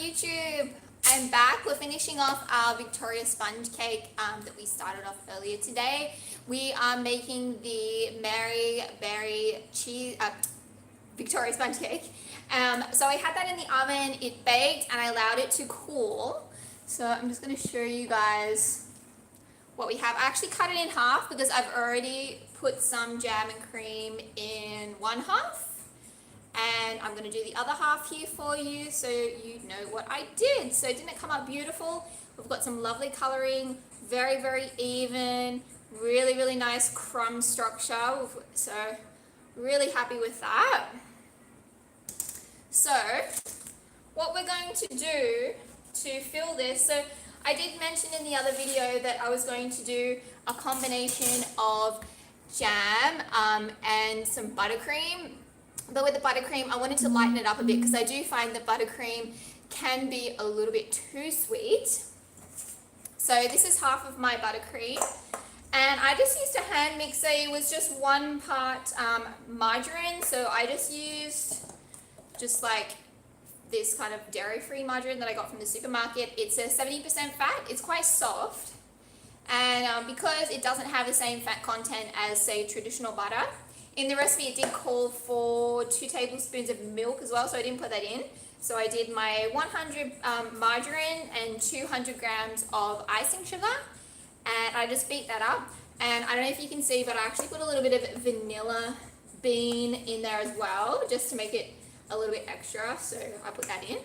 YouTube? I'm back. We're finishing off our Victoria sponge cake that we started off earlier today. We are making the Mary Berry cheese Victoria sponge cake. So I had that in the oven, it baked, and I allowed it to cool. So I'm just going to show you guys what we have. I actually cut it in half because I've already put some jam and cream in one half. And I'm going to do the other half here for you so you know what I did. So didn't it come out beautiful? We've got some lovely colouring, very, very even, really, really nice crumb structure. So really happy with that. So what we're going to do to fill this, so I did mention in the other video that I was going to do a combination of jam and some buttercream. But with the buttercream, I wanted to lighten it up a bit because I do find that buttercream can be a little bit too sweet. So this is half of my buttercream. And I just used a hand mixer. It was just 1 part margarine. So I just used like this kind of dairy-free margarine that I got from the supermarket. It's a 70% fat. It's quite soft. And because it doesn't have the same fat content as, say, traditional butter, in the recipe it did call for 2 tablespoons of milk as well, so I didn't put that in. So I did my 100 margarine and 200 grams of icing sugar, and I just beat that up. And I don't know if you can see, but I actually put a little bit of vanilla bean in there as well, just to make it a little bit extra, so I put that in.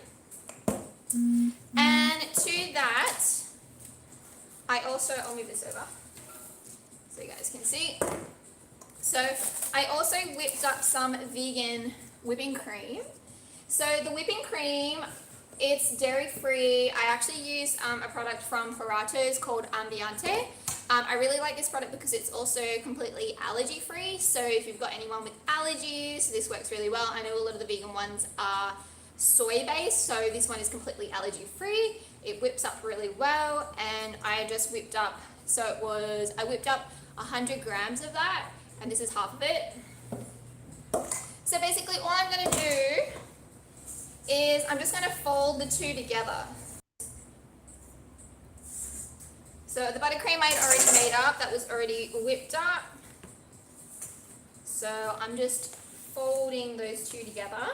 And to that, I also, I'll move this over so you guys can see. So I also whipped up some vegan whipping cream. So the whipping cream, it's dairy-free. I actually use a product from Horatos called Ambiente. I really like this product because it's also completely allergy-free. So if you've got anyone with allergies, this works really well. I know a lot of the vegan ones are soy-based, so this one is completely allergy-free. It whips up really well, and I just whipped up, I whipped up 100 grams of that. And this is half of it. So basically all I'm going to do is I'm just going to fold the two together. So the buttercream I'd already made up, that was already whipped up. So I'm just folding those two together.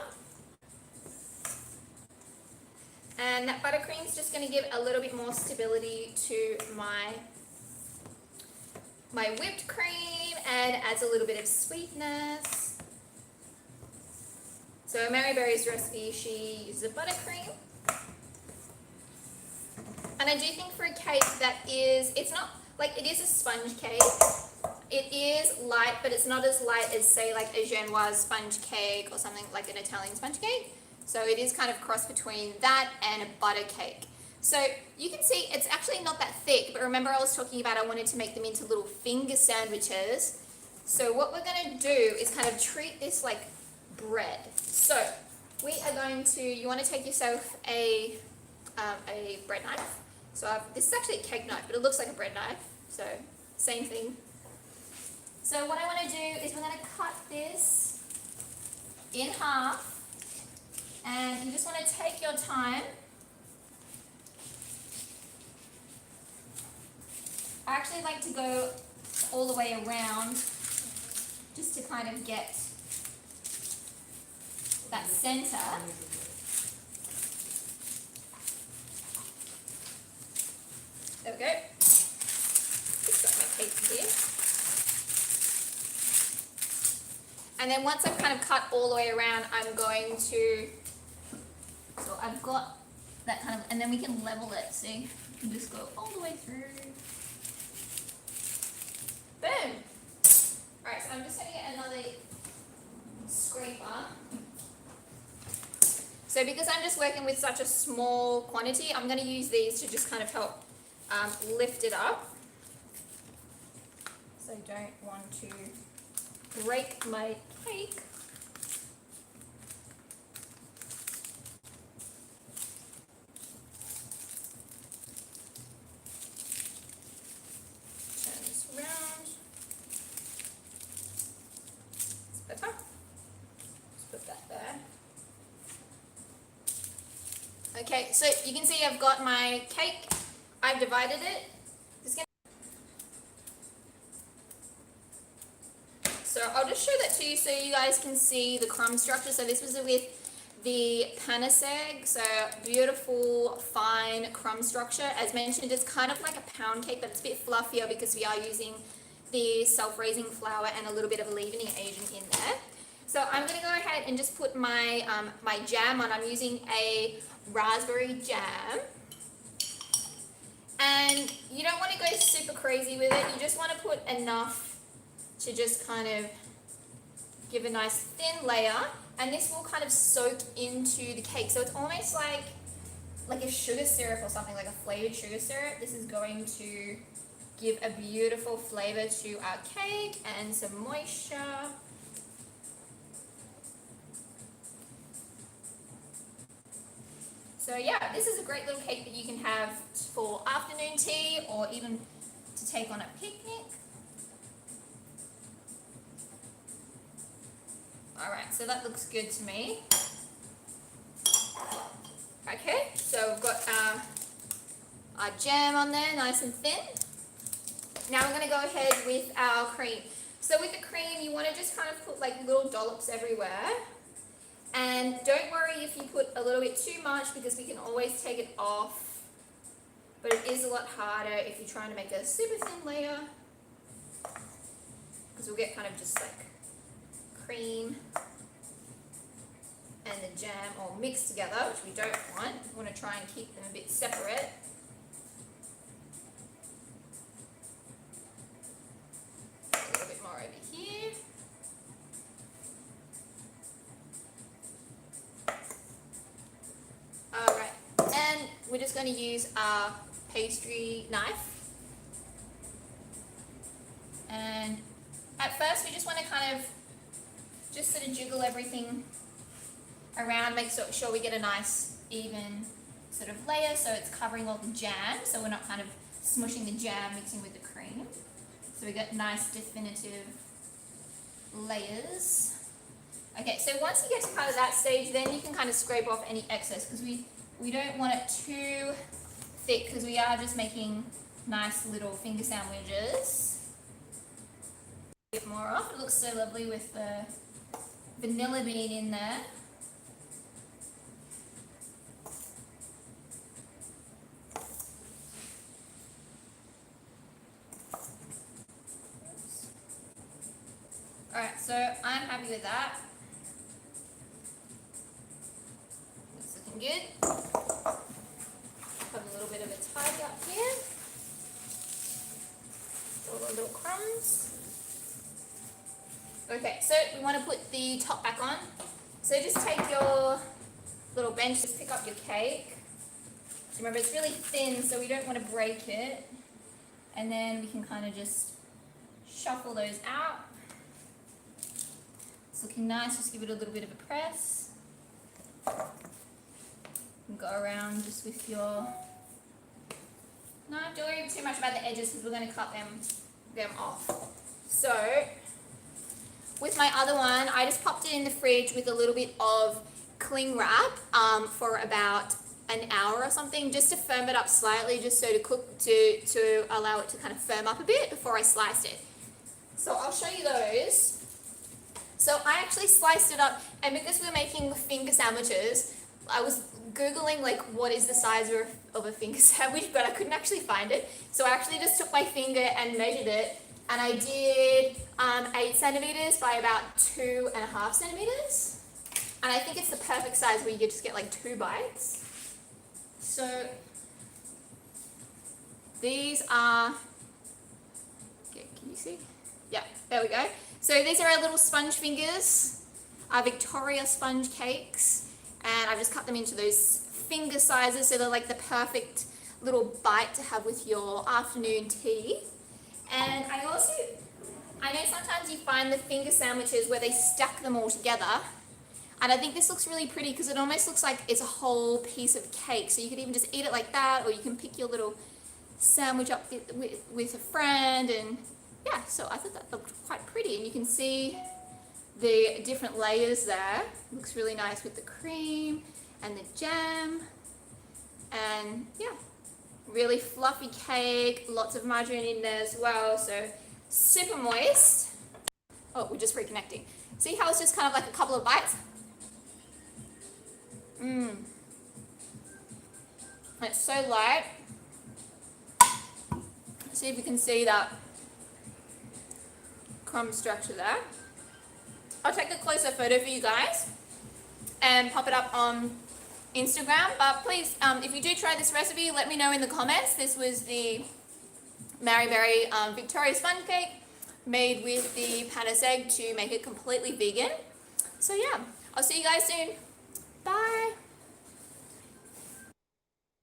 And that buttercream is just going to give a little bit more stability to my whipped cream and adds a little bit of sweetness. So Mary Berry's recipe, she uses a buttercream. And I do think for a cake that is, it's not, like it is a sponge cake. It is light, but it's not as light as say like a Genoise sponge cake or something like an Italian sponge cake. So it is kind of cross between that and a butter cake. So you can see it's actually not that thick, but remember I was talking about I wanted to make them into little finger sandwiches. So what we're going to do is kind of treat this like bread. So we are going to, you want to take yourself a bread knife. So this is actually a cake knife, but it looks like a bread knife. So same thing. So what I want to do is we're going to cut this in half, and you just want to take your time. I actually like to go all the way around just to kind of get that center. There we go. Just got my cake here. And then once I've kind of cut all the way around, I'm going to, so I've got that kind of, and then we can level it. See, you can just go all the way through. Boom! Alright, so I'm just going to get another scraper. So because I'm just working with such a small quantity, I'm going to use these to just kind of help lift it up. So I don't want to break my cake. Okay, so you can see I've got my cake. I've divided it. So I'll just show that to you so you guys can see the crumb structure. So this was with the paniseg, so beautiful fine crumb structure. As mentioned, it's kind of like a pound cake, but it's a bit fluffier because we are using the self-raising flour and a little bit of a leavening agent in there. So I'm going to go ahead and just put my my jam on. I'm using a raspberry jam. And you don't want to go super crazy with it. You just want to put enough to just kind of give a nice thin layer, and this will kind of soak into the cake. So it's almost like a sugar syrup or something, like a flavored sugar syrup. This is going to give a beautiful flavor to our cake and some moisture. So yeah, this is a great little cake that you can have for afternoon tea or even to take on a picnic. Alright, so that looks good to me. Okay, so we've got our jam on there, nice and thin. Now we're going to go ahead with our cream. So with the cream, you want to just kind of put like little dollops everywhere. And don't worry if you put a little bit too much, because we can always take it off. But it is a lot harder if you're trying to make a super thin layer, because we'll get kind of just like cream and the jam all mixed together, which we don't want. We want to try and keep them a bit separate. A little bit more over here. Alright, and we're just going to use our pastry knife. And at first we just want to kind of just sort of jiggle everything around, make sure we get a nice even sort of layer so it's covering all the jam, so we're not kind of smushing the jam mixing with the cream. So we get nice definitive layers. Okay, so once you get to kind of that stage, then you can kind of scrape off any excess, because we don't want it too thick, because we are just making nice little finger sandwiches. A bit more off. It looks so lovely with the vanilla bean in there. Alright, so I'm happy with that. It's looking good. Put a little bit of a tidy up here. All the little crumbs. Okay, so we want to put the top back on. So just take your little bench, just pick up your cake. So remember, it's really thin, so we don't want to break it. And then we can kind of just shuffle those out. It's looking nice, just give it a little bit of a press. And go around just with your... No, don't worry too much about the edges, because we're going to cut them off. So, with my other one, I just popped it in the fridge with a little bit of cling wrap for about an hour or something, just to firm it up slightly, just so to allow it to kind of firm up a bit before I sliced it. So I'll show you those. So I actually sliced it up, and because we're making finger sandwiches, I was Googling like what is the size of a finger sandwich, but I couldn't actually find it. So I actually just took my finger and measured it, and I did 8 centimeters by about 2.5 centimeters. And I think it's the perfect size where you could just get like 2 bites. So these are, okay, can you see? Yeah, there we go. So these are our little sponge fingers, our Victoria sponge cakes, and I've just cut them into those finger sizes, so they're like the perfect little bite to have with your afternoon tea. And I know sometimes you find the finger sandwiches where they stack them all together, and I think this looks really pretty because it almost looks like it's a whole piece of cake. So you could even just eat it like that, or you can pick your little sandwich up with a friend, and yeah, so I thought that looked quite pretty, and you can see the different layers there. It looks really nice with the cream and the jam. And yeah, really fluffy cake, lots of margarine in there as well, so super moist. Oh, we're just reconnecting. See how it's just kind of like a couple of bites? It's so light. See if you can see that crumb structure there. I'll take a closer photo for you guys and pop it up on Instagram. But please, if you do try this recipe, let me know in the comments. This was the Mary Berry Victoria's Fun Cake made with the panis egg to make it completely vegan. So yeah, I'll see you guys soon. Bye.